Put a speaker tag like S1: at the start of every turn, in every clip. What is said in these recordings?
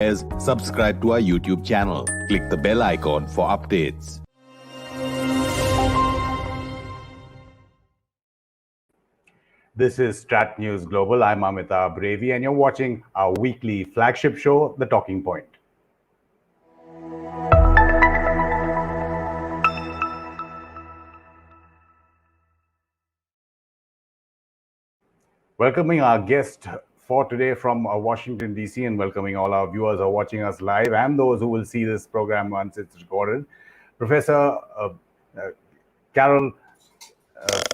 S1: Subscribe to our YouTube channel. Click the bell icon for updates.
S2: This is StratNews Global. I'm Amitabh, Revi, and you're watching our weekly flagship show, The Talking Point. Welcoming our guest for today from Washington, D.C., and welcoming all our viewers who are watching us live and those who will see this program once it's recorded, Professor Catherine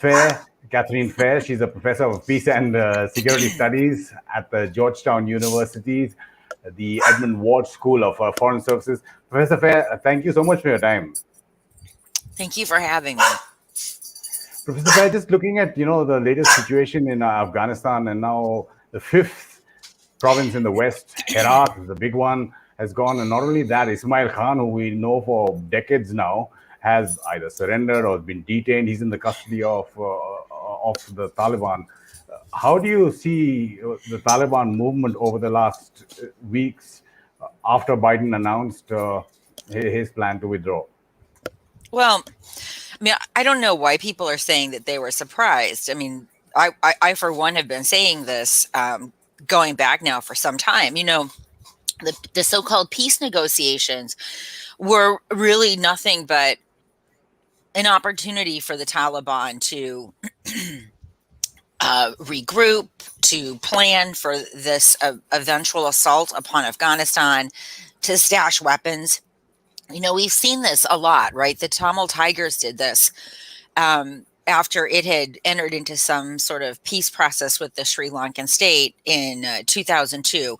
S2: Fair. She's a professor of peace and security studies at the Georgetown University, the Edmund Walsh School of Foreign Services. Professor Fair, thank you so much for your time.
S3: Thank you for having me.
S2: Professor Fair, just looking at the latest situation in Afghanistan, and now the fifth province in the west, Herat, the big one, has gone. And not only that, Ismail Khan, who we know for decades now, has either surrendered or been detained. He's in the custody of the Taliban. How do you see the Taliban movement over the last weeks after Biden announced his plan to withdraw?
S3: Well, I mean, I don't know why people are saying that they were surprised. I mean, I for one, have been saying this going back now for some time. The so-called peace negotiations were really nothing but an opportunity for the Taliban to regroup, to plan for this eventual assault upon Afghanistan, to stash weapons. We've seen this a lot, right? The Tamil Tigers did this after it had entered into some sort of peace process with the Sri Lankan state in 2002.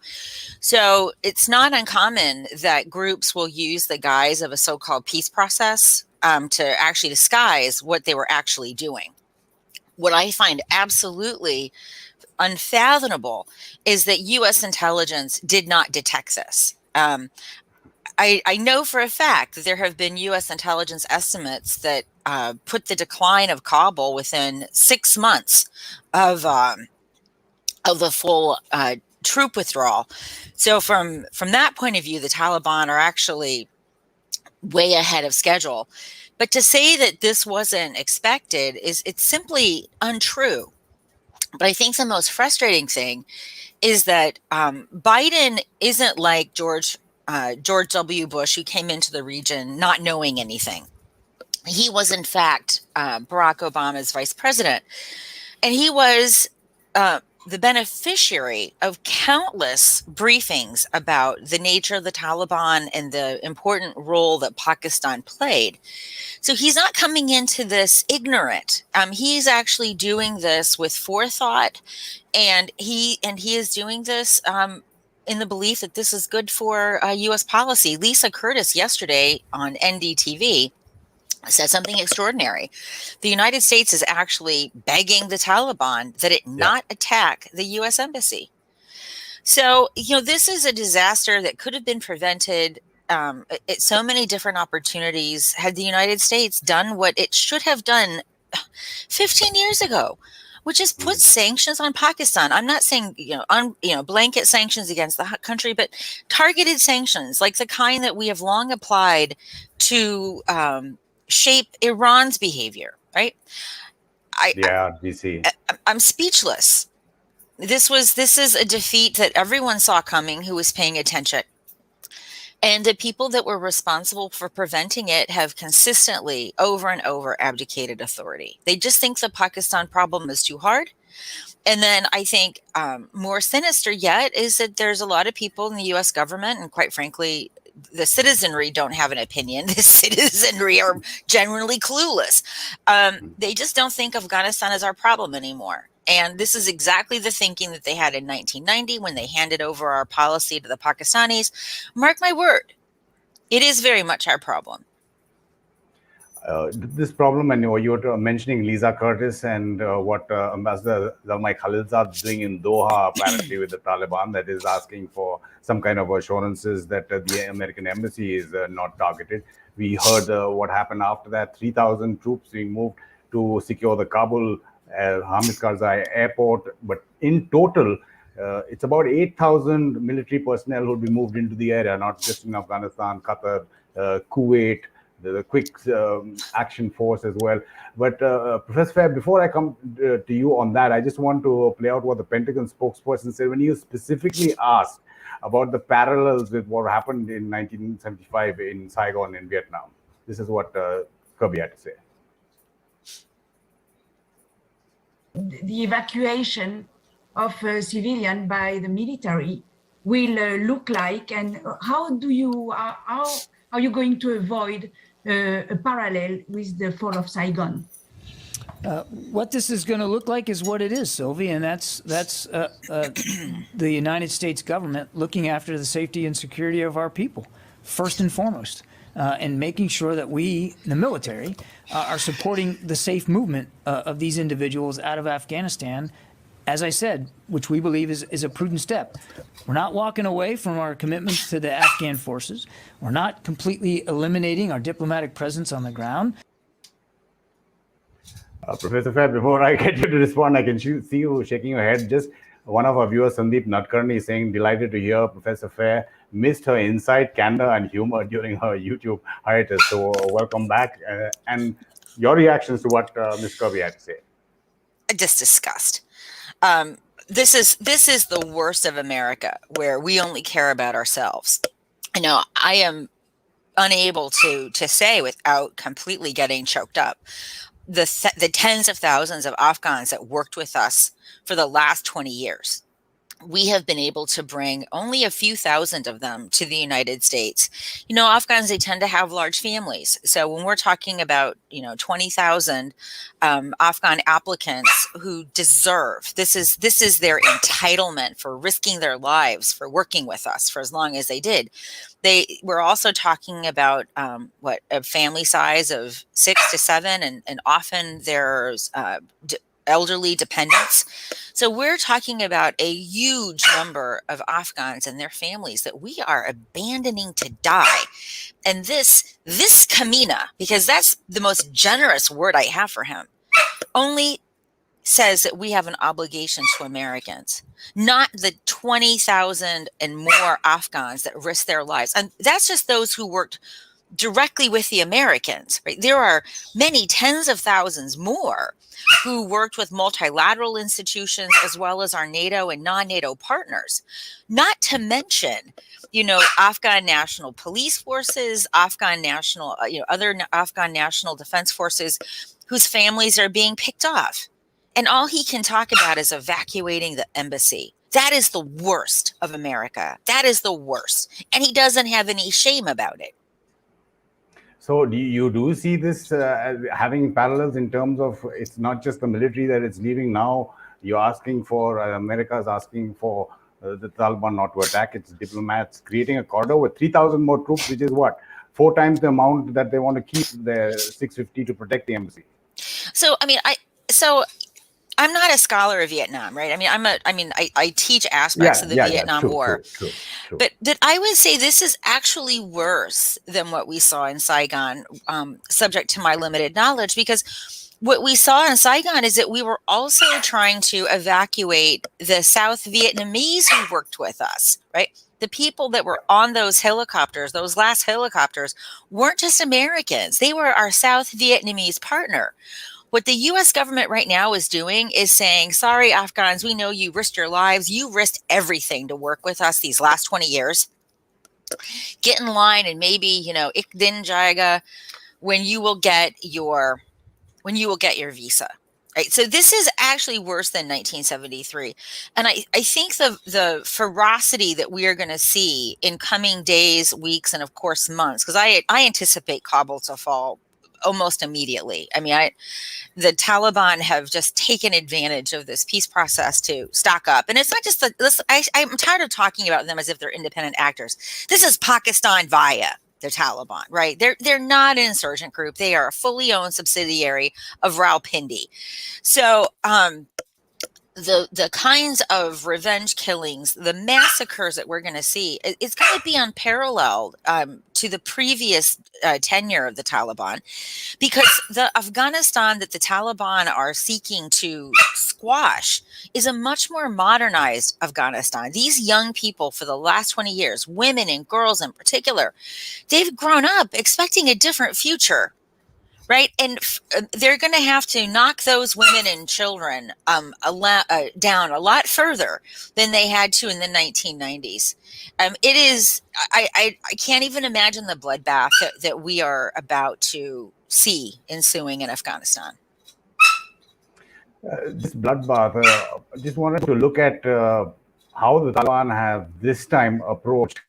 S3: So it's not uncommon that groups will use the guise of a so-called peace process to actually disguise what they were actually doing. What I find absolutely unfathomable is that U.S. intelligence did not detect this. I know for a fact that there have been U.S. intelligence estimates that put the decline of Kabul within 6 months of the full troop withdrawal. So from that point of view, the Taliban are actually way ahead of schedule. But to say that this wasn't expected it's simply untrue. But I think the most frustrating thing is that Biden isn't like George W. Bush, who came into the region not knowing anything. He was, in fact, Barack Obama's vice president. And he was the beneficiary of countless briefings about the nature of the Taliban and the important role that Pakistan played. So he's not coming into this ignorant. He's actually doing this with forethought, and he is doing this in the belief that this is good for U.S. policy. Lisa Curtis yesterday on NDTV said something extraordinary. The United States is actually begging the Taliban that it not attack the U.S. embassy. So, this is a disaster that could have been prevented at so many different opportunities had the United States done what it should have done 15 years ago, which is put sanctions on Pakistan. I'm not saying, blanket sanctions against the country, but targeted sanctions like the kind that we have long applied to shape Iran's behavior, right? I'm speechless. This is a defeat that everyone saw coming who was paying attention. And the people that were responsible for preventing it have consistently, over and over, abdicated authority. They just think the Pakistan problem is too hard. And then I think more sinister yet is that there's a lot of people in the U.S. government, and quite frankly, the citizenry don't have an opinion. The citizenry are generally clueless. They just don't think Afghanistan is our problem anymore. And this is exactly the thinking that they had in 1990 when they handed over our policy to the Pakistanis. Mark my word, it is very much our problem.
S2: This problem, and you were mentioning Lisa Curtis and what Ambassador Zalmay Khalilzad is doing in Doha, apparently with the Taliban, that is asking for some kind of assurances that the American embassy is not targeted. We heard what happened after that, 3,000 troops being moved to secure the Kabul Hamid Karzai airport. But in total, It's about 8,000 military personnel who will be moved into the area, not just in Afghanistan, Qatar, Kuwait, the quick action force as well. But Professor Fair, before I come to you on that, I just want to play out what the Pentagon spokesperson said when he specifically asked about the parallels with what happened in 1975 in Saigon in Vietnam. This is what Kirby had to say.
S4: The evacuation of civilians by the military will look like, and how are you going to avoid a parallel with the fall of Saigon?
S5: What this is going to look like is what it is, Sylvie, and that's the United States government looking after the safety and security of our people, first and foremost, and making sure that we, the military, are supporting the safe movement of these individuals out of Afghanistan, as I said, which we believe is a prudent step. We're not walking away from our commitments to the Afghan forces. We're not completely eliminating our diplomatic presence on the ground.
S2: Professor Fair, before I get you to respond, I can see you shaking your head. Just one of our viewers, Sandeep Nadkarni, is saying, delighted to hear Professor Fair missed her insight, candor, and humor during her YouTube hiatus. So welcome back. And your reactions to what Ms. Kirby had to say.
S3: Just disgust. This is the worst of America, where we only care about ourselves. I know I am unable to say without completely getting choked up. The tens of thousands of Afghans that worked with us for the last 20 years. We have been able to bring only a few thousand of them to the United States. You know, Afghans, they tend to have large families. So when we're talking about, 20,000 Afghan applicants who deserve, this is their entitlement for risking their lives, for working with us for as long as they did. We're also talking about a family size of 6 to 7, and often there's elderly dependents. So we're talking about a huge number of Afghans and their families that we are abandoning to die. And this Kamina, because that's the most generous word I have for him, only says that we have an obligation to Americans, not the 20,000 and more Afghans that risk their lives. And that's just those who worked directly with the Americans, right? There are many tens of thousands more who worked with multilateral institutions as well as our NATO and non-NATO partners, not to mention, Afghan national police forces, Afghan national, other Afghan national defense forces whose families are being picked off. And all he can talk about is evacuating the embassy. That is the worst of America. That is the worst. And he doesn't have any shame about it.
S2: So you do see this having parallels in terms of it's not just the military that it's leaving now. You're asking for, America's asking for the Taliban not to attack its diplomats, creating a corridor with 3,000 more troops, which is what? 4 times the amount that they want to keep, their 650 to protect the embassy.
S3: So, I'm not a scholar of Vietnam, right? I teach aspects of the Vietnam War.
S2: True.
S3: But I would say this is actually worse than what we saw in Saigon, subject to my limited knowledge, because what we saw in Saigon is that we were also trying to evacuate the South Vietnamese who worked with us, right? The people that were on those helicopters, those last helicopters, weren't just Americans. They were our South Vietnamese partner. What the U.S. government right now is doing is saying, sorry, Afghans, we know you risked your lives. You risked everything to work with us these last 20 years. Get in line and maybe, ik din jaiga, when you will get your visa. Right. So this is actually worse than 1973. And I think the ferocity that we are going to see in coming days, weeks, and of course months, because I anticipate Kabul to fall almost immediately. The Taliban have just taken advantage of this peace process to stock up. And it's not just I'm tired of talking about them as if they're independent actors. This is Pakistan via the Taliban, right? They're not an insurgent group. They are a fully owned subsidiary of Rawalpindi. So the kinds of revenge killings, the massacres that we're going to see, it's going to be unparalleled to the previous tenure of the Taliban, because the Afghanistan that the Taliban are seeking to squash is a much more modernized Afghanistan. These young people for the last 20 years, women and girls in particular, they've grown up expecting a different future. Right. And they're going to have to knock those women and children down a lot further than they had to in the 1990s. It is, I can't even imagine the bloodbath that we are about to see ensuing in Afghanistan.
S2: This bloodbath, I just wanted to look at how the Taliban have this time approached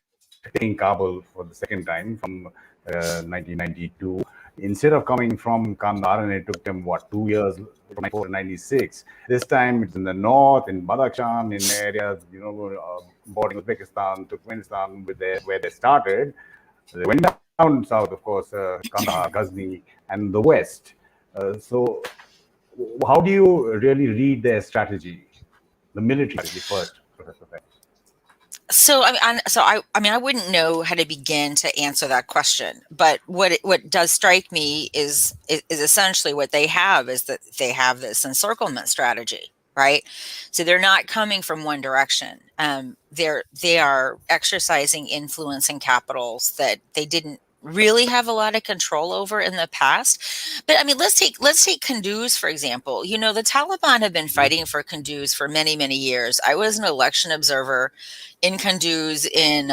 S2: taking Kabul for the second time from 1992. Instead of coming from Kandahar, and it took them, 2 years, from 94 to 96. This time it's in the north, in Badakhshan, in areas, bordering Uzbekistan, Turkmenistan, where they started. They went down south, of course, Kandahar, Ghazni, and the west. So how do you really read their strategy, the military strategy first, Professor Fair?
S3: So I wouldn't know how to begin to answer that question. But what does strike me is essentially what they have is that they have this encirclement strategy, right? So they're not coming from one direction. They are exercising influence in capitals that they didn't really have a lot of control over in the past. But I mean, let's take Kunduz, for example. The Taliban have been fighting for Kunduz for many, many years. I was an election observer in Kunduz in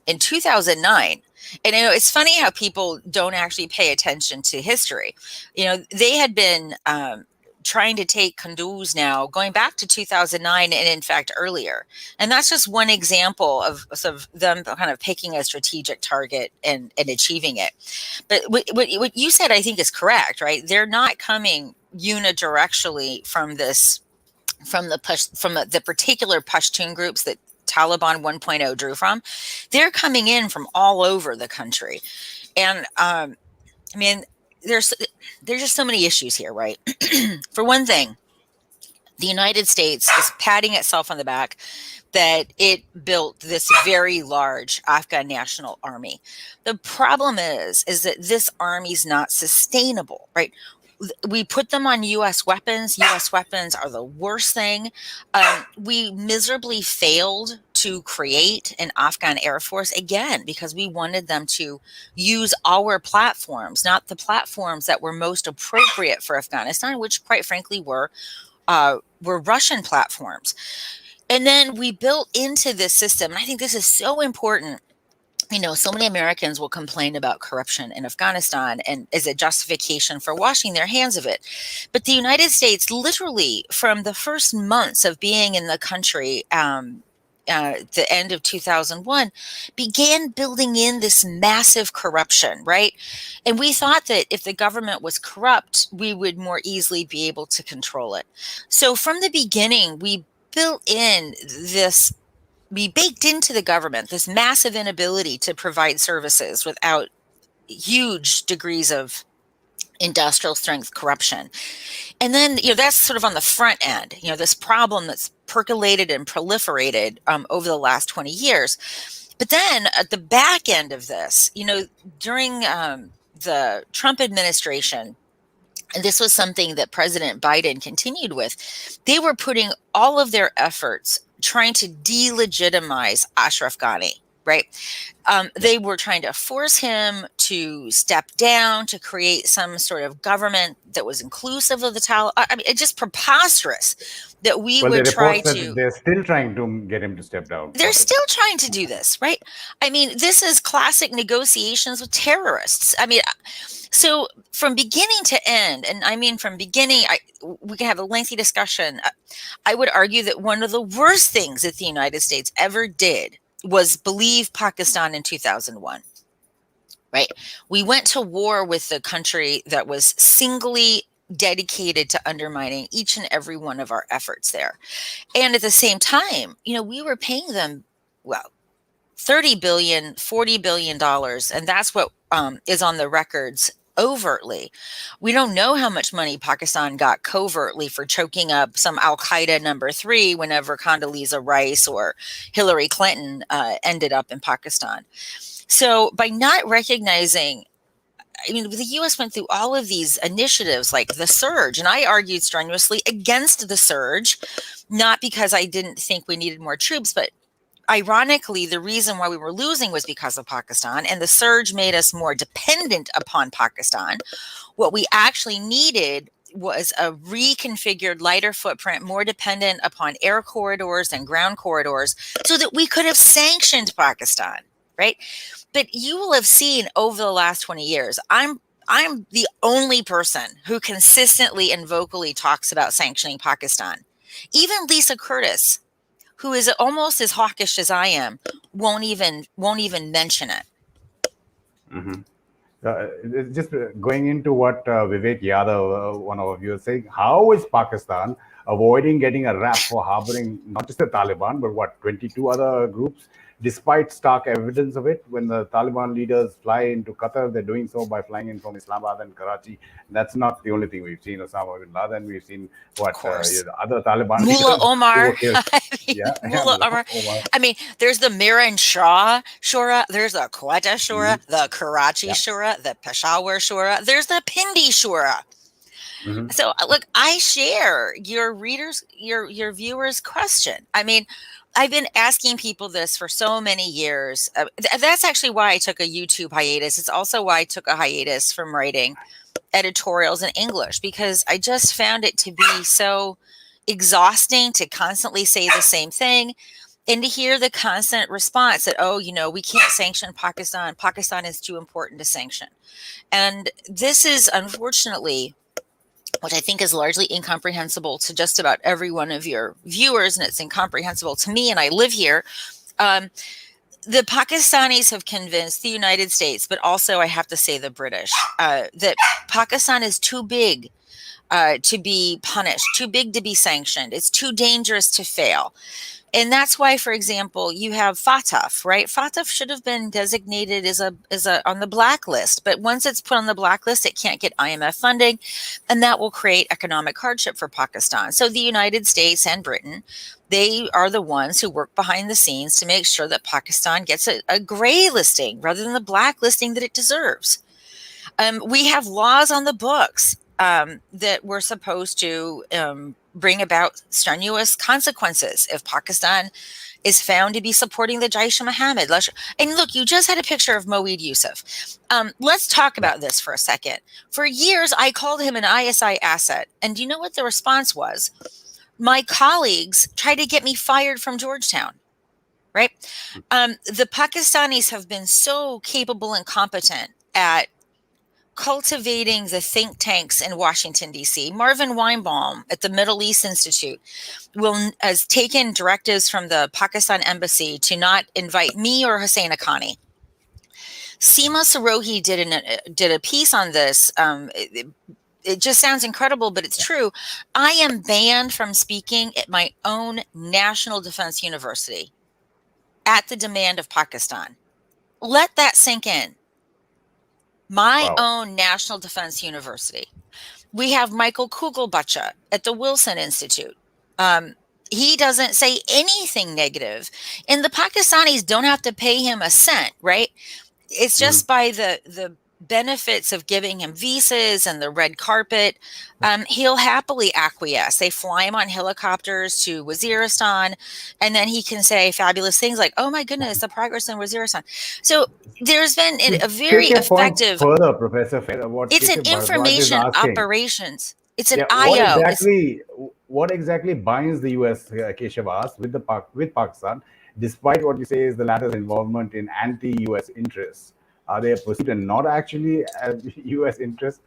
S3: 2009. And it's funny how people don't actually pay attention to history. They had been trying to take Kunduz now going back to 2009 and in fact earlier. And that's just one example of them kind of picking a strategic target and achieving it. But what you said, I think, is correct, right? They're not coming unidirectionally from the particular Pashtun groups that Taliban 1.0 drew from. They're coming in from all over the country. And there's just so many issues here, right? For one thing, the United States is patting itself on the back that it built this very large Afghan national army. The problem is that this army is not sustainable, right? We put them on U.S. weapons. U.S. weapons are the worst thing. We miserably failed to create an Afghan Air Force, again, because we wanted them to use our platforms, not the platforms that were most appropriate for Afghanistan, which quite frankly were Russian platforms. And then we built into this system, and I think this is so important. So many Americans will complain about corruption in Afghanistan and as a justification for washing their hands of it. But the United States, literally from the first months of being in the country, the end of 2001, began building in this massive corruption, right? And we thought that if the government was corrupt, we would more easily be able to control it. So from the beginning, we baked into the government this massive inability to provide services without huge degrees of industrial strength corruption. And then, that's sort of on the front end, this problem that's percolated and proliferated over the last 20 years. But then at the back end of this, during the Trump administration, and this was something that President Biden continued with, they were putting all of their efforts trying to delegitimize Ashraf Ghani, right? They were trying to force him to step down, to create some sort of government that was inclusive of the Taliban. I mean, it's just preposterous that we would try to.
S2: They're still trying to get him to step down.
S3: They're still trying to do this, right? I mean, this is classic negotiations with terrorists. I mean, so from beginning to end, and I mean from beginning, we can have a lengthy discussion. I would argue that one of the worst things that the United States ever did was believe Pakistan in 2001, right? We went to war with the country that was singly dedicated to undermining each and every one of our efforts there. And at the same time, we were paying them, $30 billion, $40 billion. And that's what is on the records overtly. We don't know how much money Pakistan got covertly for choking up some Al-Qaeda number 3 whenever Condoleezza Rice or Hillary Clinton ended up in Pakistan. So by not recognizing, I mean, the U.S. went through all of these initiatives like the surge, and I argued strenuously against the surge, not because I didn't think we needed more troops, but ironically, the reason why we were losing was because of Pakistan, and the surge made us more dependent upon Pakistan. What we actually needed was a reconfigured, lighter footprint, more dependent upon air corridors and ground corridors, so that we could have sanctioned Pakistan, right? But you will have seen over the last 20 years, I'm the only person who consistently and vocally talks about sanctioning Pakistan. Even Lisa Curtis, who is almost as hawkish as I am, won't even mention it.
S2: Just going into what Vivek Yadav, one of our viewers, saying, how is Pakistan avoiding getting a rap for harboring not just the Taliban, but 22 other groups, despite stark evidence of it? When the Taliban leaders fly into Qatar, they're doing so by flying in from Islamabad and Karachi. That's not the only thing we've seen. Osama bin Laden, we've seen other Taliban
S3: Mullah
S2: leaders
S3: Omar.
S2: Mullah
S3: Omar.
S2: Omar.
S3: I mean, there's the Miran Shah Shura, there's the Quetta Shura, the Karachi Shura, the Peshawar Shura, there's the Pindi Shura. So look, I share your readers, your viewers' question. I mean, I've been asking people this for so many years. That's actually why I took a YouTube hiatus. It's also why I took a hiatus from writing editorials in English, because I just found it to be so exhausting to constantly say the same thing and to hear the constant response that, oh, you know, we can't sanction Pakistan. Pakistan is too important to sanction. And this is unfortunately, which I think is largely incomprehensible to just about every one of your viewers, and it's incomprehensible to me, and I live here. The Pakistanis have convinced the United States, but also I have to say the British, that Pakistan is too big to be punished, too big to be sanctioned. It's too dangerous to fail. And that's why, for example, you have FATF, right? FATF should have been designated as a on the blacklist, but once it's put on the blacklist, it can't get IMF funding, and that will create economic hardship for Pakistan. So the United States and Britain, they are the ones who work behind the scenes to make sure that Pakistan gets a gray listing rather than the black listing that it deserves. We have laws on the books that we're supposed to bring about strenuous consequences if Pakistan is found to be supporting the Jaish-e-Mohammed. And look, you just had a picture of Moeed Yusuf. Let's talk about this for a second. For years, I called him an ISI asset. And do you know what the response was? My colleagues tried to get me fired from Georgetown, right? The Pakistanis have been so capable and competent at cultivating the think tanks in Washington, D.C. Marvin Weinbaum at the Middle East Institute has taken directives from the Pakistan embassy to not invite me or Hussein Haqqani. Seema Sarohi did a piece on this. It just sounds incredible, but it's true. I am banned from speaking at my own National Defense University at the demand of Pakistan. Let that sink in. My own National Defense University. We have Michael Kugelbacha at the Wilson Institute. He doesn't say anything negative, and the Pakistanis don't have to pay him a cent, right? It's just by the benefits of giving him visas and the red carpet. He'll happily acquiesce. They fly him on helicopters to Waziristan, and then he can say fabulous things like, oh my goodness, the progress in Waziristan. So there's been a very effective
S2: further, Professor.
S3: It's an information operations. It's an IO.
S2: What exactly binds the US, Keshav asked, with Pakistan, despite what you say is the latter's involvement in anti-US interests? Are they perceived and not actually US interests?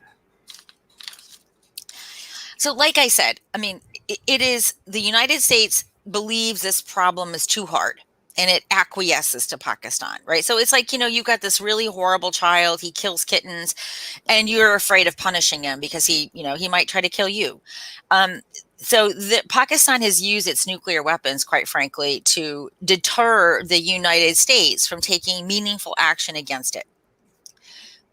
S3: So like I said, I mean, it is the United States believes this problem is too hard and it acquiesces to Pakistan, right? So it's like, you know, you've got this really horrible child, he kills kittens and you're afraid of punishing him because he might try to kill you. So Pakistan has used its nuclear weapons, quite frankly, to deter the United States from taking meaningful action against it.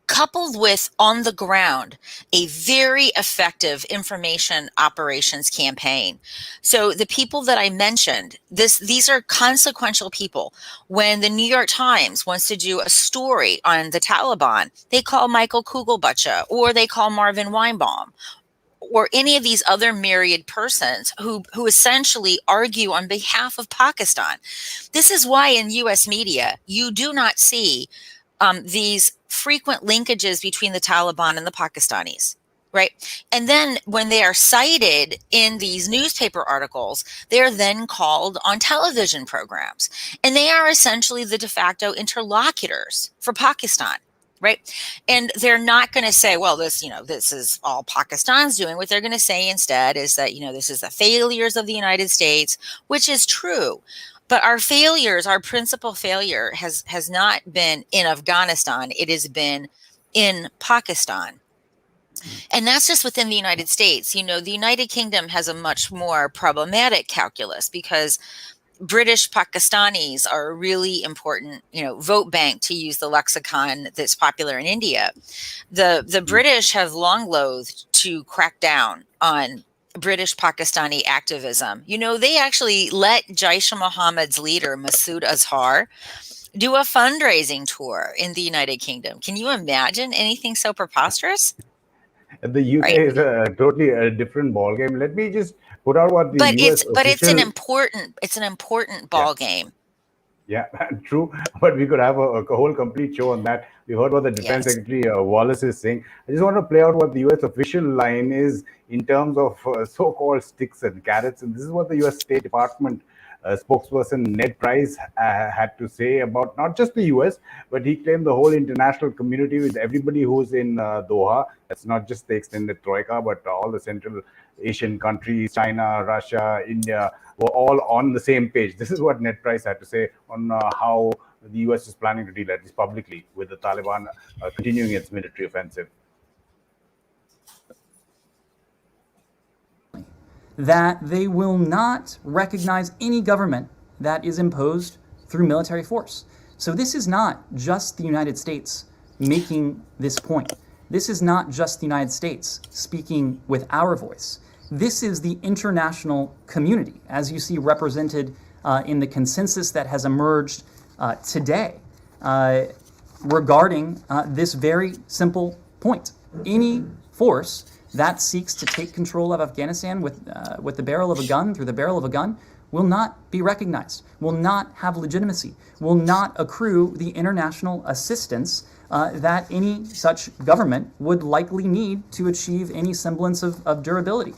S3: coupled with on the ground a very effective information operations campaign. So the people that I mentioned, these are consequential people. When the New York Times wants to do a story on the Taliban, they call Michael Kugelbucha, or they call Marvin Weinbaum, or any of these other myriad persons who essentially argue on behalf of Pakistan. This is why in US media, you do not see these frequent linkages between the Taliban and the Pakistanis, right? And then when they are cited in these newspaper articles, they're then called on television programs. And they are essentially the de facto interlocutors for Pakistan, right? And they're not going to say, well, this is all Pakistan's doing. What they're going to say instead is that, this is the failures of the United States, which is true. But our failures, our principal failure has not been in Afghanistan. It has been in Pakistan. And that's just within the United States. The United Kingdom has a much more problematic calculus because British Pakistanis are a really important, vote bank, to use the lexicon that's popular in India. The British have long loathed to crack down on British Pakistani activism. They actually let Jaish-e-Mohammed's leader, Masood Azhar, do a fundraising tour in the United Kingdom. Can you imagine anything so preposterous?
S2: The UK
S3: Right.
S2: is a totally different ballgame. Let me just put out what the US
S3: it's an important ball game.
S2: Yeah, true. But we could have a whole complete show on that. We heard what the Defense Secretary Wallace is saying. I just want to play out what the US official line is in terms of so-called sticks and carrots. And this is what the US State Department spokesperson Ned Price had to say about not just the US, but he claimed the whole international community, with everybody who's in Doha. That's not just the extended Troika, but all the Central Asian countries, China, Russia, India, were all on the same page. This is what Ned Price had to say on how the US is planning to deal, at least publicly, with the Taliban continuing its military offensive.
S6: That they will not recognize any government that is imposed through military force. So this is not just the United States making this point. This is not just the United States speaking with our voice. This is the international community, as you see represented in the consensus that has emerged today regarding this very simple point. Any force that seeks to take control of Afghanistan with the barrel of a gun, through the barrel of a gun, will not be recognized, will not have legitimacy, will not accrue the international assistance that any such government would likely need to achieve any semblance of durability.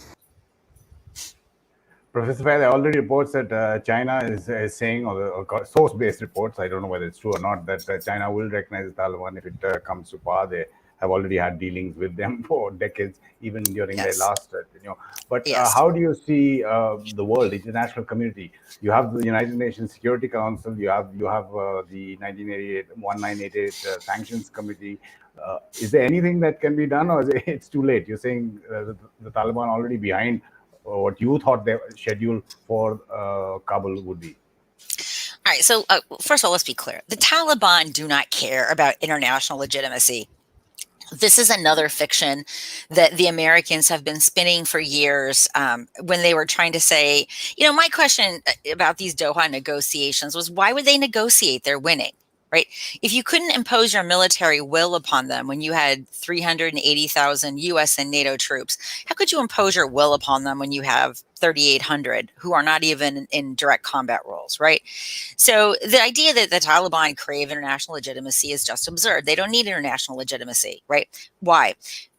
S2: Professor Piety, there are already reports that China is saying, or source-based reports, I don't know whether it's true or not, that China will recognize the Taliban if it comes to power. They have already had dealings with them for decades, even during their last tenure. But how do you see the world, the international community? You have the United Nations Security Council, you have the 1988 Sanctions Committee. Is there anything that can be done, or is it's too late? You're saying the Taliban already behind what you thought their schedule for Kabul would be?
S3: All right. So first of all, let's be clear. The Taliban do not care about international legitimacy. This is another fiction that the Americans have been spinning for years when they were trying to say, my question about these Doha negotiations was, why would they negotiate? They're winning, right? If you couldn't impose your military will upon them when you had 380,000 US and NATO troops, how could you impose your will upon them when you have 3,800 who are not even in direct combat roles, right? So the idea that the Taliban crave international legitimacy is just absurd. They don't need international legitimacy, right? Why?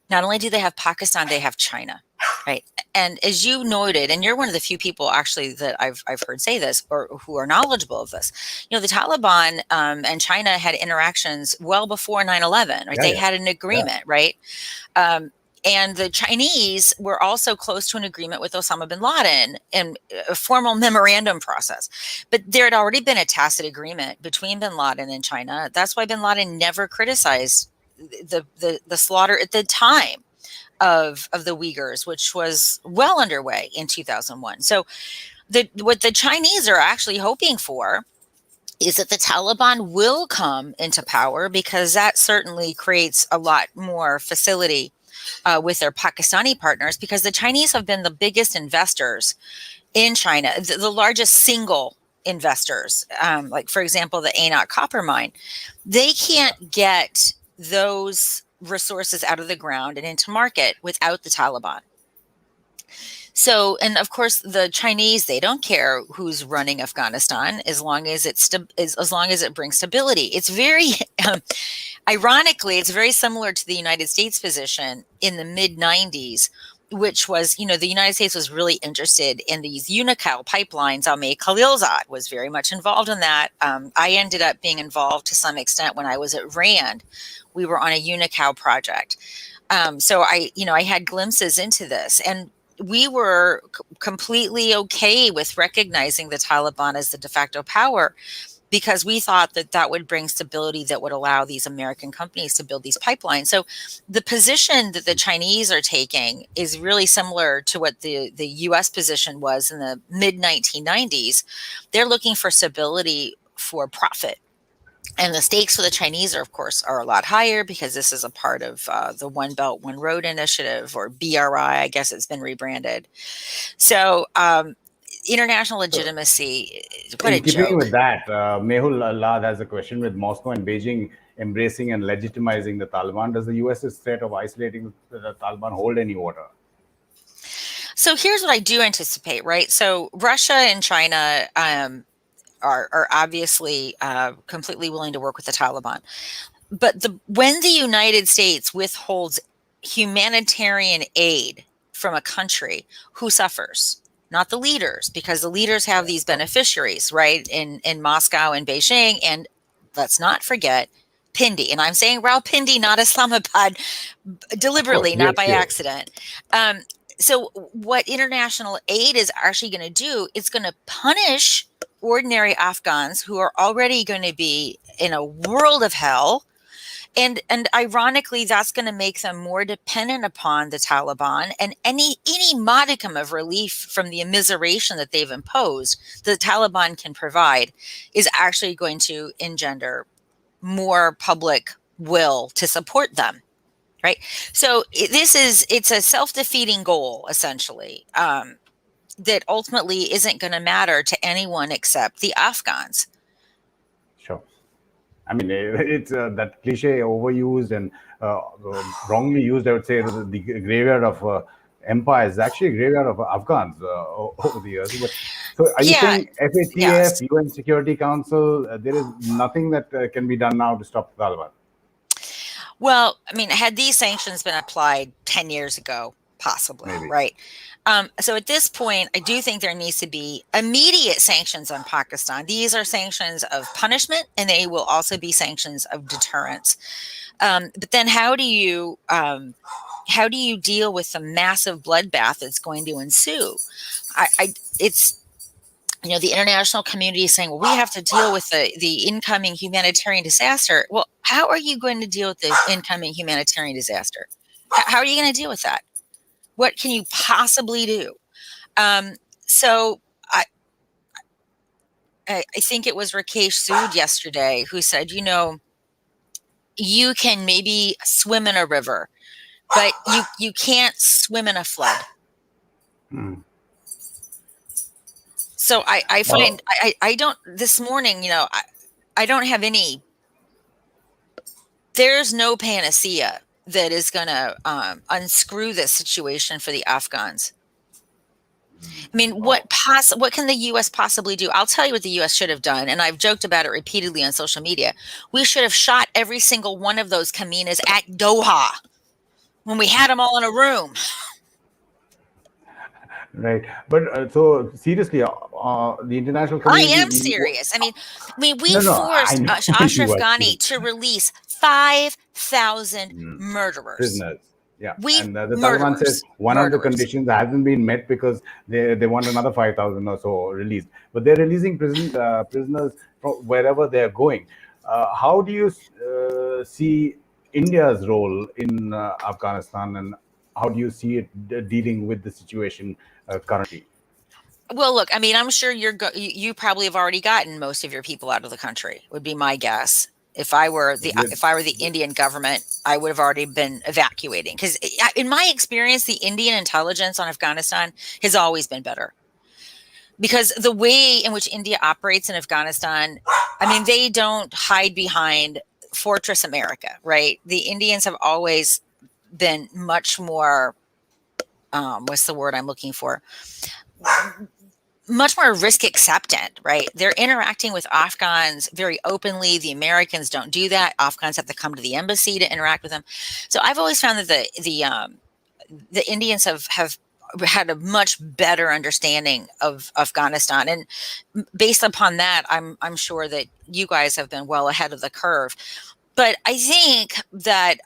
S3: Not only do they have Pakistan, they have China, right? And as you noted, and you're one of the few people actually that I've heard say this, or who are knowledgeable of this, the Taliban and China had interactions well before 9/11, right? They had an agreement, right? And the Chinese were also close to an agreement with Osama bin Laden and a formal memorandum process. But there had already been a tacit agreement between bin Laden and China. That's why bin Laden never criticized the slaughter at the time of the Uyghurs, which was well underway in 2001. So what the Chinese are actually hoping for is that the Taliban will come into power, because that certainly creates a lot more facility with their Pakistani partners, because the Chinese have been the biggest investors in China, the largest single investors. Like, for example, the Ainat copper mine. They can't get those resources out of the ground and into market without the Taliban. So, and of course, the Chinese, they don't care who's running Afghanistan as long as as long as it brings stability. It's very, ironically, it's very similar to the United States position in the mid 90s, which was, the United States was really interested in these Unocal pipelines. Ahmed Khalilzad was very much involved in that. I ended up being involved to some extent when I was at RAND. We were on a Unocal project. So I had glimpses into this, and we were completely okay with recognizing the Taliban as the de facto power, because we thought that that would bring stability that would allow these American companies to build these pipelines. So the position that the Chinese are taking is really similar to what the U.S. position was in the mid-1990s. They're looking for stability for profit. And the stakes for the Chinese are, of course, a lot higher, because this is a part of the One Belt, One Road initiative, or BRI, I guess it's been rebranded. So international legitimacy, what a
S2: In keeping
S3: joke.
S2: with that, Mehul Allad has a question: with Moscow and Beijing embracing and legitimizing the Taliban, does the US's threat of isolating the Taliban hold any water?
S3: So here's what I do anticipate, right? So Russia and China are obviously completely willing to work with the Taliban. But when the United States withholds humanitarian aid from a country, who suffers? Not the leaders, because the leaders have these beneficiaries, right, in Moscow and Beijing. And let's not forget Pindi. And I'm saying Rawalpindi, not Islamabad, deliberately, not by accident. So what international aid is actually going to do, it's going to punish ordinary Afghans who are already going to be in a world of hell. And ironically, that's going to make them more dependent upon the Taliban, and any modicum of relief from the immiseration that they've imposed, the Taliban can provide, is actually going to engender more public will to support them. Right. So it's a self-defeating goal, essentially, that ultimately isn't going to matter to anyone except the Afghans.
S2: Sure. I mean, it's that cliche overused and wrongly used. I would say the graveyard of empire is actually a graveyard of Afghans over the years. But, so are you saying FATF,
S3: yes.
S2: UN Security Council, there is nothing that can be done now to stop the Taliban?
S3: Well, I mean, had these sanctions been applied 10 years ago, possibly,
S2: Maybe.
S3: right? So at this point, I do think there needs to be immediate sanctions on Pakistan. These are sanctions of punishment, and they will also be sanctions of deterrence. But then how do you deal with the massive bloodbath that's going to ensue? It's the international community is saying, well, we have to deal with the incoming humanitarian disaster. Well, how are you going to deal with the incoming humanitarian disaster? How are you going to deal with that? What can you possibly do? So I think it was Rakesh Sood yesterday who said, you can maybe swim in a river, but you can't swim in a flood. So I find I don't, this morning, I don't have any, there's no panacea that is going to unscrew this situation for the Afghans. I mean, what can the U.S. possibly do? I'll tell you what the U.S. should have done, and I've joked about it repeatedly on social media. We should have shot every single one of those Kaminas at Doha when we had them all in a room.
S2: Right, but so seriously, the international community.
S3: I am serious. I mean, we forced
S2: you
S3: Ashraf
S2: are
S3: Ghani
S2: serious.
S3: to release 5,000 murderers.
S2: Prisoners. Yeah, and the
S3: Murderers.
S2: Taliban says one of the
S3: Murderers.
S2: conditions hasn't been met because they want another 5,000 or so released. But they're releasing prisoners from wherever they're going. How do you see India's role in Afghanistan, and how do you see it dealing with the situation currently?
S3: Well, look, I mean, I'm sure you probably have already gotten most of your people out of the country, would be my guess. If I were the Indian government, I would have already been evacuating, because in my experience, the Indian intelligence on Afghanistan has always been better, because the way in which India operates in Afghanistan, I mean, they don't hide behind Fortress America, right? The Indians have always been much more, what's the word I'm looking for? Much more risk acceptant, right? They're interacting with Afghans very openly. The Americans don't do that. Afghans have to come to the embassy to interact with them. So I've always found that the Indians have had a much better understanding of Afghanistan, and based upon that, I'm sure that you guys have been well ahead of the curve. But I think that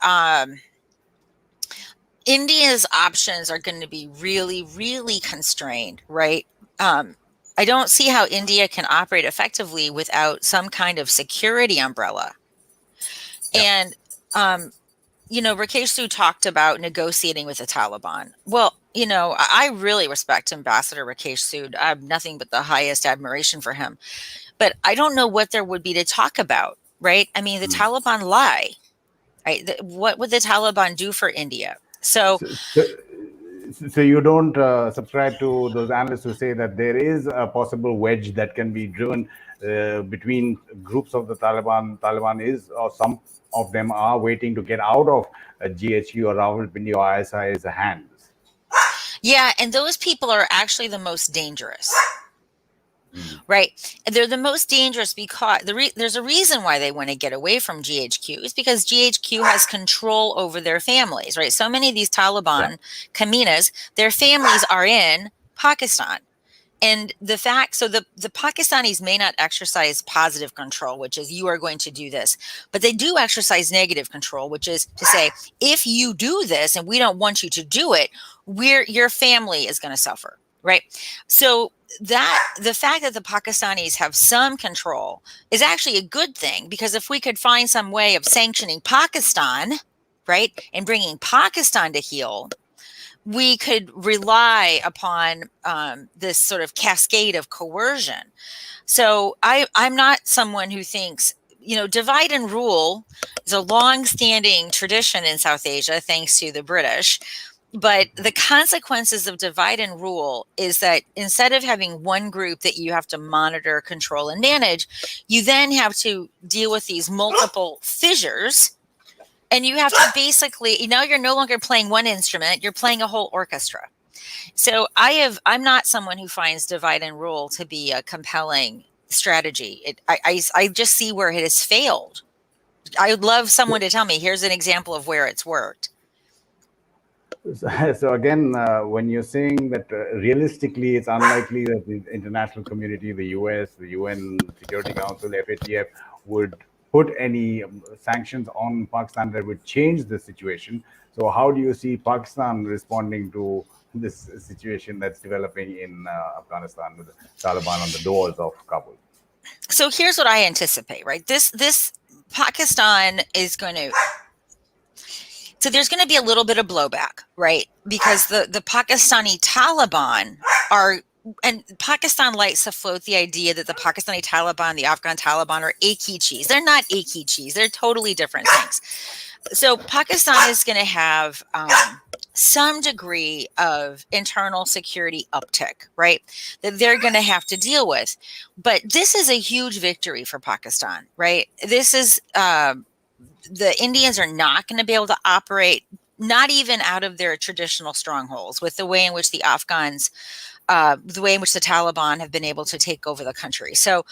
S3: India's options are going to be really, really constrained, right? I don't see how India can operate effectively without some kind of security umbrella. Yep. And, Rakesh Sood talked about negotiating with the Taliban. Well, I really respect Ambassador Rakesh Sood. I have nothing but the highest admiration for him. But I don't know what there would be to talk about, right? I mean, the Taliban lie, right? What would the Taliban do for India? So
S2: you don't subscribe to those analysts who say that there is a possible wedge that can be driven between groups of the Taliban. Taliban is, or some of them are, waiting to get out of GHQ or Rawalpindi or ISI's hands.
S3: Yeah, and those people are actually the most dangerous. Right. They're the most dangerous because there's a reason why they want to get away from GHQ. It's because GHQ has control over their families, right? So many of these Taliban Kaminas, their families are in Pakistan. And the Pakistanis may not exercise positive control, which is you are going to do this, but they do exercise negative control, which is to say, if you do this and we don't want you to do it, your family is going to suffer, right? So the fact that the Pakistanis have some control is actually a good thing, because if we could find some way of sanctioning Pakistan, right, and bringing Pakistan to heel, we could rely upon this sort of cascade of coercion. So I'm not someone who thinks, divide and rule is a long-standing tradition in South Asia, thanks to the British. But the consequences of divide and rule is that instead of having one group that you have to monitor, control, and manage, you then have to deal with these multiple fissures. And you have to basically, you're no longer playing one instrument, you're playing a whole orchestra. So I'm not someone who finds divide and rule to be a compelling strategy. I just see where it has failed. I would love someone to tell me, here's an example of where it's worked.
S2: So again, when you're saying that realistically, it's unlikely that the international community, the US, the UN Security Council, FATF would put any sanctions on Pakistan that would change the situation. So how do you see Pakistan responding to this situation that's developing in Afghanistan with the Taliban on the doors of Kabul?
S3: So here's what I anticipate, right? This Pakistan is going to... So there's going to be a little bit of blowback, right? Because the Pakistani Taliban are, and Pakistan likes to float the idea that the Pakistani Taliban, the Afghan Taliban are एक ही चीज. They're not एक ही चीज. They're totally different things. So Pakistan is going to have some degree of internal security uptick, right? That they're going to have to deal with. But this is a huge victory for Pakistan, right? This is... the Indians are not going to be able to operate, not even out of their traditional strongholds, with the way in which the Afghans, the way in which the Taliban have been able to take over the country. So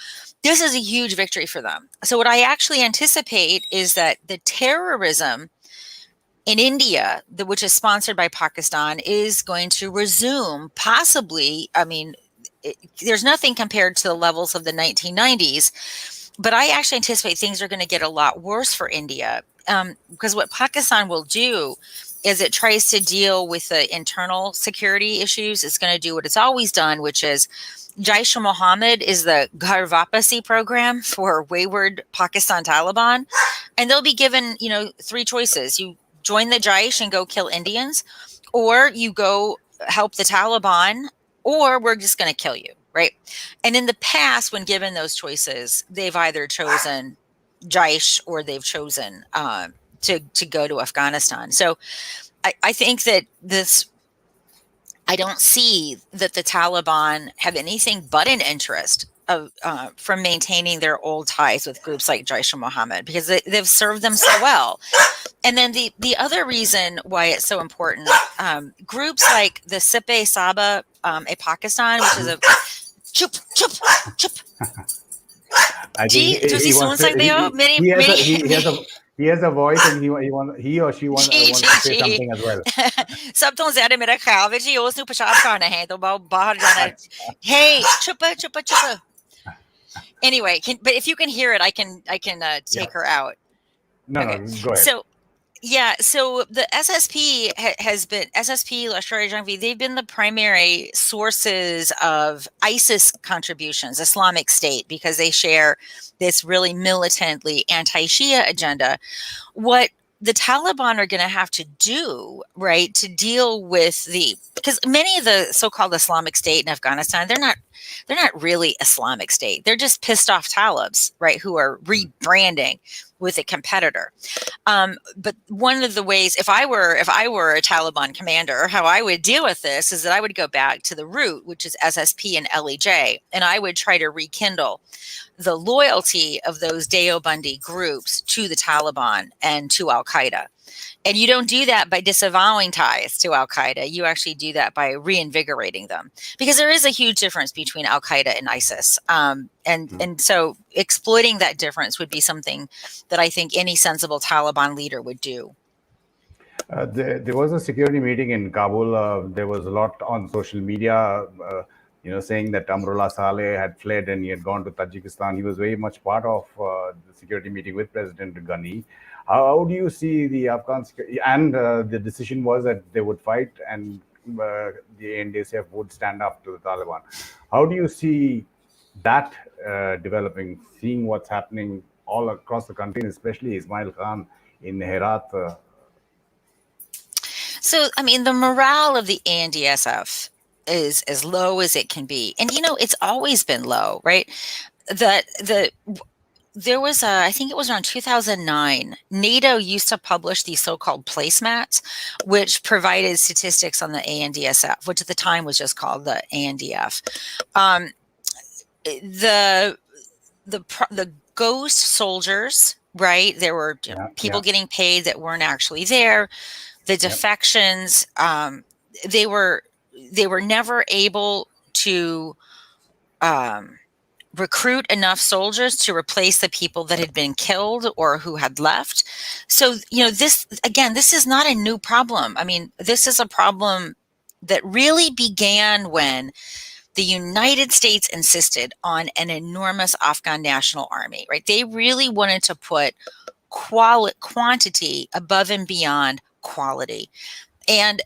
S3: this is a huge victory for them. So what I actually anticipate is that the terrorism in India, which is sponsored by Pakistan, is going to resume, possibly. I mean, there's nothing compared to the levels of the 1990s. But I actually anticipate things are going to get a lot worse for India, because what Pakistan will do is it tries to deal with the internal security issues. It's going to do what it's always done, which is Jaish-e-Mohammed is the Ghar Wapasi program for wayward Pakistan Taliban. And they'll be given, three choices. You join the Jaish and go kill Indians, or you go help the Taliban or we're just going to kill you, right? And in the past, when given those choices, they've either chosen Jaish or they've chosen to go to Afghanistan. So I think that I don't see that the Taliban have anything but an interest of from maintaining their old ties with groups like Jaish-e-Mohammed, because they've served them so well. And then the other reason why it's so important, groups like the Sipe-Saba Pakistan, which is a chup chup chup.
S2: I think he has a voice, and he or she wants to say something as well.
S3: सब तो ज़्यादा मेरा ख्याल है जी उसने पेशाब करना है तो बाहर जाना है. Hey, chupa chupa chupa. Anyway, but if you can hear it, I can take her out.
S2: No, go ahead.
S3: So the SSP has been Lashkar-e-Tayyaba. They've been the primary sources of ISIS contributions, Islamic State, because they share this really militantly anti-Shia agenda. What the Taliban are going to have to do, right, to deal with because many of the so-called Islamic State in Afghanistan, they're not really Islamic State. They're just pissed off Talibs, right, who are rebranding with a competitor. But one of the ways, if I were a Taliban commander, how I would deal with this is that I would go back to the root, which is SSP and LEJ, and I would try to rekindle the loyalty of those Deobandi groups to the Taliban and to Al-Qaeda. And you don't do that by disavowing ties to Al-Qaeda. You actually do that by reinvigorating them, because there is a huge difference between Al-Qaeda and ISIS. And so exploiting that difference would be something that I think any sensible Taliban leader would do.
S2: There was a security meeting in Kabul. There was a lot on social media, saying that Amrullah Saleh had fled and he had gone to Tajikistan. He was very much part of the security meeting with President Ghani. How do you see the Afghan security? And the decision was that they would fight, and the NDSF would stand up to the Taliban. How do you see that developing, seeing what's happening all across the country, and especially Ismail Khan in Herat?
S3: So, I mean, the morale of the ANDSF is as low as it can be. And, it's always been low, right? There was I think it was around 2009, NATO used to publish these so-called placemats, which provided statistics on the ANDSF, which at the time was just called the ANDF. The ghost soldiers, right? There were people getting paid that weren't actually there. The defections, they were never able to recruit enough soldiers to replace the people that had been killed or who had left. So, this is not a new problem. I mean, this is a problem that really began when the United States insisted on an enormous Afghan national army, right? They really wanted to put quantity above and beyond quality. And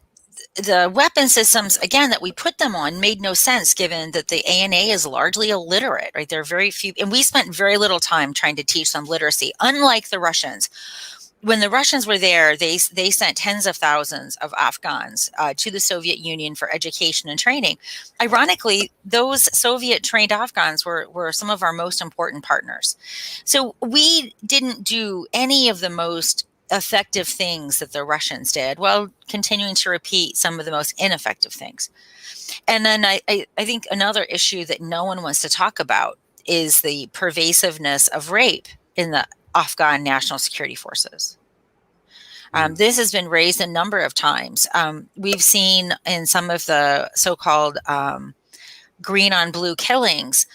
S3: the weapon systems, again, that we put them on made no sense, given that the ANA is largely illiterate, right? There are very few, and we spent very little time trying to teach them literacy, unlike the Russians. When the Russians were there, they sent tens of thousands of Afghans to the Soviet Union for education and training. Ironically, those Soviet-trained Afghans were some of our most important partners. So we didn't do any of the most effective things that the Russians did, while continuing to repeat some of the most ineffective things. And then I think another issue that no one wants to talk about is the pervasiveness of rape in the Afghan National Security Forces. This has been raised a number of times. We've seen in some of the so-called green on blue killings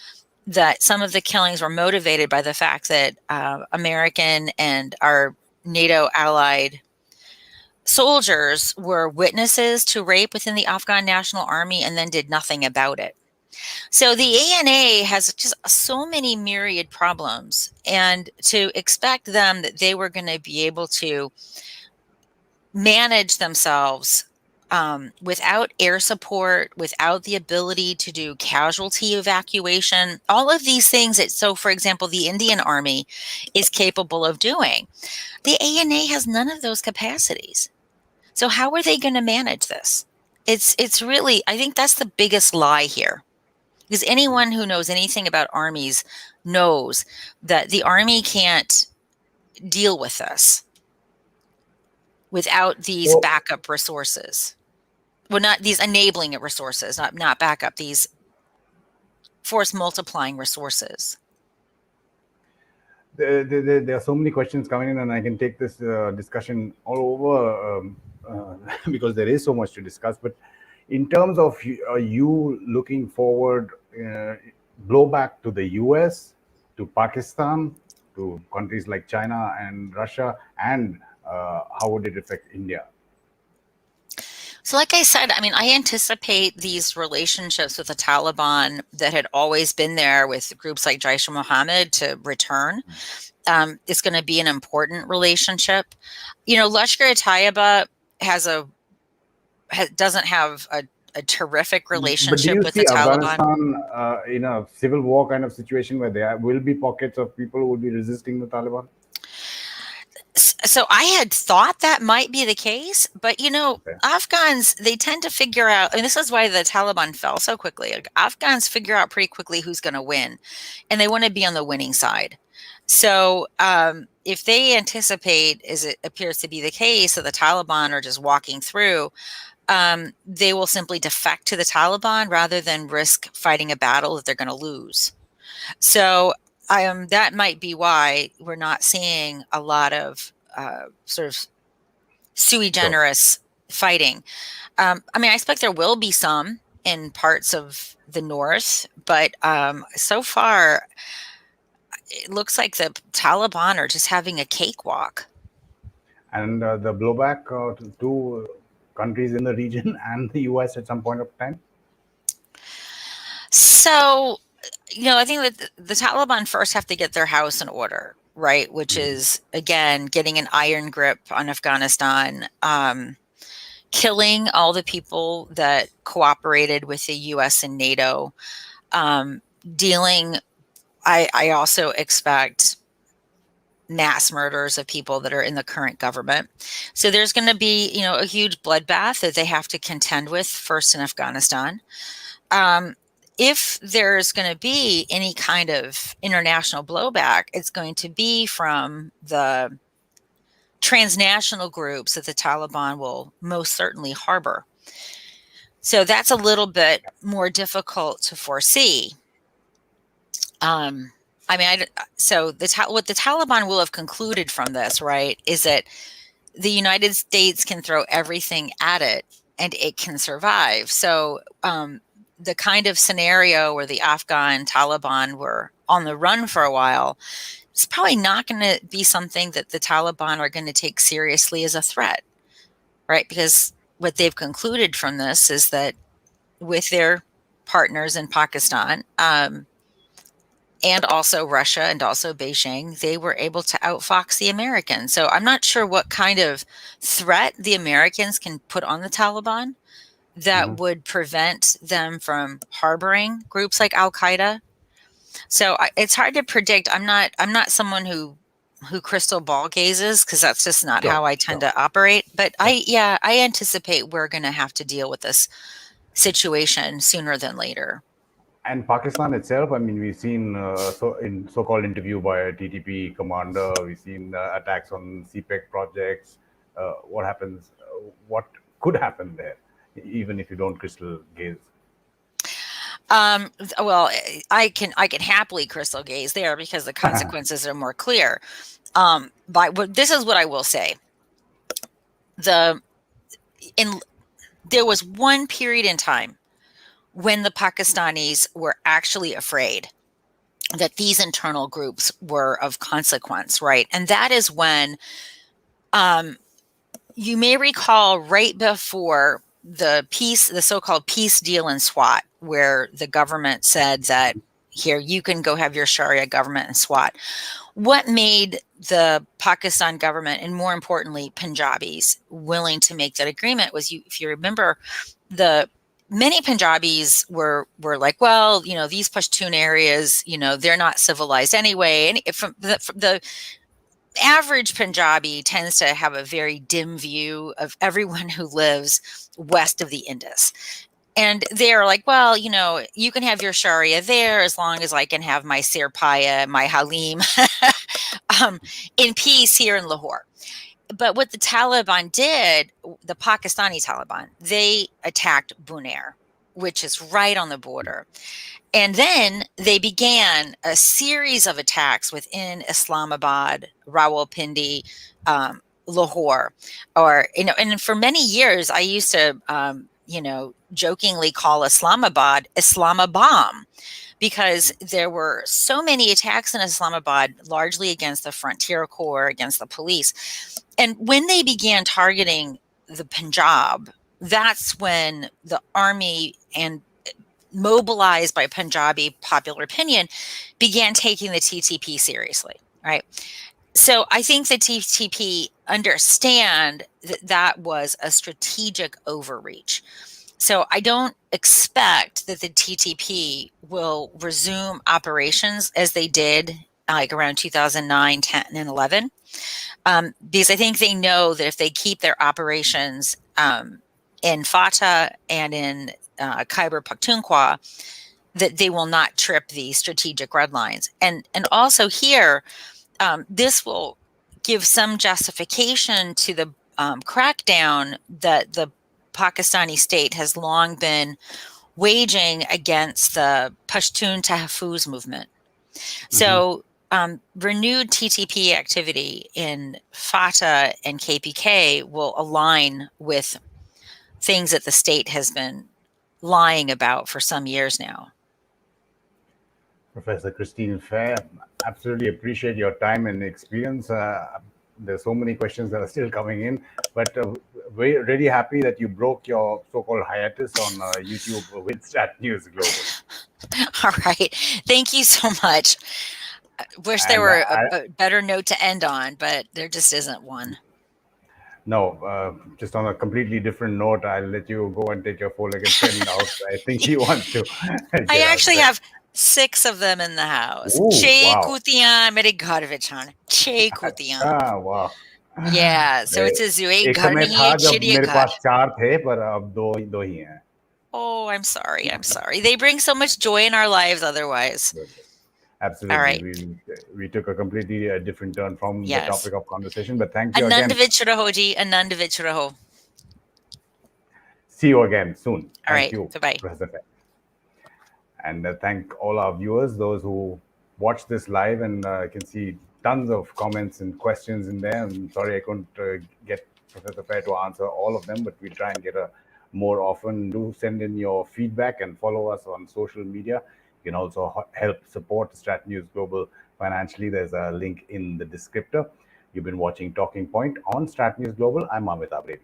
S3: that some of the killings were motivated by the fact that American and our NATO allied soldiers were witnesses to rape within the Afghan National Army and then did nothing about it. So the ANA has just so many myriad problems, and to expect them that they were going to be able to manage themselves without air support, without the ability to do casualty evacuation, all of these things that, so for example, the Indian Army is capable of doing. The ANA has none of those capacities. So how are they going to manage this? It's really, I think that's the biggest lie here. Because anyone who knows anything about armies knows that the army can't deal with this without these
S2: So,
S3: backup resources. Well, not these enabling resources, not backup, these force multiplying resources.
S2: there are so many questions coming in, and I can take this discussion all over because there is so much to discuss. But in terms of you looking forward, blowback to the US, to Pakistan, to countries like China and Russia, and how would it affect India?
S3: So like I said, I mean, I anticipate these relationships with the Taliban that had always been there with groups like Jaish-e-Mohammed to return. It's going to be an important relationship. You know, Lashkar-e-Tayyaba doesn't have a terrific
S2: But do
S3: relationship
S2: you
S3: with
S2: see
S3: the Taliban.
S2: Afghanistan in a civil war kind of situation where there will be pockets of people who will be resisting the Taliban?
S3: So I had thought that might be the case, but you know,
S2: Okay.
S3: Afghans, they tend to figure out, and this is why the Taliban fell so quickly. Like, Afghans figure out pretty quickly who's going to win, and they want to be on the winning side. So if they anticipate, as it appears to be the case, that the Taliban are just walking through, they will simply defect to the Taliban rather than risk fighting a battle that they're going to lose. So that might be why we're not seeing a lot of sort of sui generis fighting. I mean, I expect there will be some in parts of the north, but so far it looks like the Taliban are just having a cakewalk.
S2: And the blowback to countries in the region and the US at some point of time?
S3: So, you know, I think that the Taliban first have to get their house in order, right? Which is, again, getting an iron grip on Afghanistan, killing all the people that cooperated with the US and NATO, I also expect mass murders of people that are in the current government. So there's going to be, you know, a huge bloodbath that they have to contend with first in Afghanistan. If there's going to be any kind of international blowback, it's going to be from the transnational groups that the Taliban will most certainly harbor. So that's a little bit more difficult to foresee. I mean, what the Taliban will have concluded from this, right, is that the United States can throw everything at it and it can survive. So the kind of scenario where the Afghan Taliban were on the run for a while, it's probably not going to be something that the Taliban are going to take seriously as a threat, right? Because what they've concluded from this is that with their partners in Pakistan, and also Russia and also Beijing, they were able to outfox the Americans. So I'm not sure what kind of threat the Americans can put on the Taliban that would prevent them from harboring groups like Al-Qaeda. So it's hard to predict. I'm not someone who crystal ball gazes, because that's just not how I tend to operate. But I anticipate we're going to have to deal with this situation sooner than later.
S2: And Pakistan itself, I mean, we've seen in so-called interview by a TTP commander, we've seen attacks on CPEC projects. What happens? What could happen there, even if you don't crystal gaze?
S3: Well, I can happily crystal gaze there because the consequences are more clear. But this is what I will say: there was one period in time when the Pakistanis were actually afraid that these internal groups were of consequence, right? And that is when, you may recall, right before the so-called peace deal in SWAT, where the government said that, here, you can go have your Sharia government in SWAT. What made the Pakistan government, and more importantly, Punjabis, willing to make that agreement was, if you remember, many Punjabis were like, well, you know, these Pashtun areas, you know, they're not civilized anyway. And from the average Punjabi tends to have a very dim view of everyone who lives west of the Indus. And they're like, well, you can have your Sharia there as long as I can have my Sirpaya, my Halim in peace here in Lahore. But what the Taliban did, the Pakistani Taliban, they attacked Bunair, which is right on the border. And then they began a series of attacks within Islamabad, Rawalpindi, Lahore, and for many years I used to, jokingly call Islamabad Islamabom, because there were so many attacks in Islamabad, largely against the Frontier Corps, against the police. And when they began targeting the Punjab, that's when the army, and mobilized by Punjabi popular opinion, began taking the TTP seriously, right? So I think the TTP understand that was a strategic overreach. So I don't expect that the TTP will resume operations as they did like around 2009, 10, and 11, because I think they know that if they keep their operations in Fatah and in Khyber Pakhtunkhwa, that they will not trip the strategic red lines. And also here, this will give some justification to the crackdown that the Pakistani state has long been waging against the Pashtun Tahfuz movement. So renewed TTP activity in Fatah and KPK will align with things that the state has been lying about for some years now.
S2: Professor Christine Fair, absolutely appreciate your time and experience. There's so many questions that are still coming in, but we're really happy that you broke your so-called hiatus on YouTube with StratNews Global.
S3: All right. Thank you so much. I wish there were a better note to end on, but there just isn't one.
S2: No, just on a completely different note, I'll let you go and take your four-legged friend out. I think he wants to.
S3: I actually have 6 of them in the house. Che kutiyan mere ghar vich han. Che kutiyan.
S2: Ah, wow.
S3: Yeah, so it's a zoo. Ek ghar nahi hai, chiriya
S2: मेरे
S3: ghar.
S2: पास 4 थे, पर अब दो ही हैं.
S3: Oh, I'm sorry. They bring so much joy in our lives otherwise.
S2: Absolutely.
S3: All right.
S2: We took a completely different turn from the topic of conversation, but thank you
S3: Anand
S2: again.
S3: vich raho ji, Anand vich raho.
S2: See you again soon.
S3: All right.
S2: Thank you,
S3: Bye-bye.
S2: Professor Fair. And thank all our viewers, those who watch this live, and I can see tons of comments and questions in there. I'm sorry I couldn't get Professor Fair to answer all of them, but we'll try and get more often. Do send in your feedback and follow us on social media. You can also help support StratNews Global financially. There's a link in the descriptor. You've been watching Talking Point on StratNews Global. I'm Amitabh.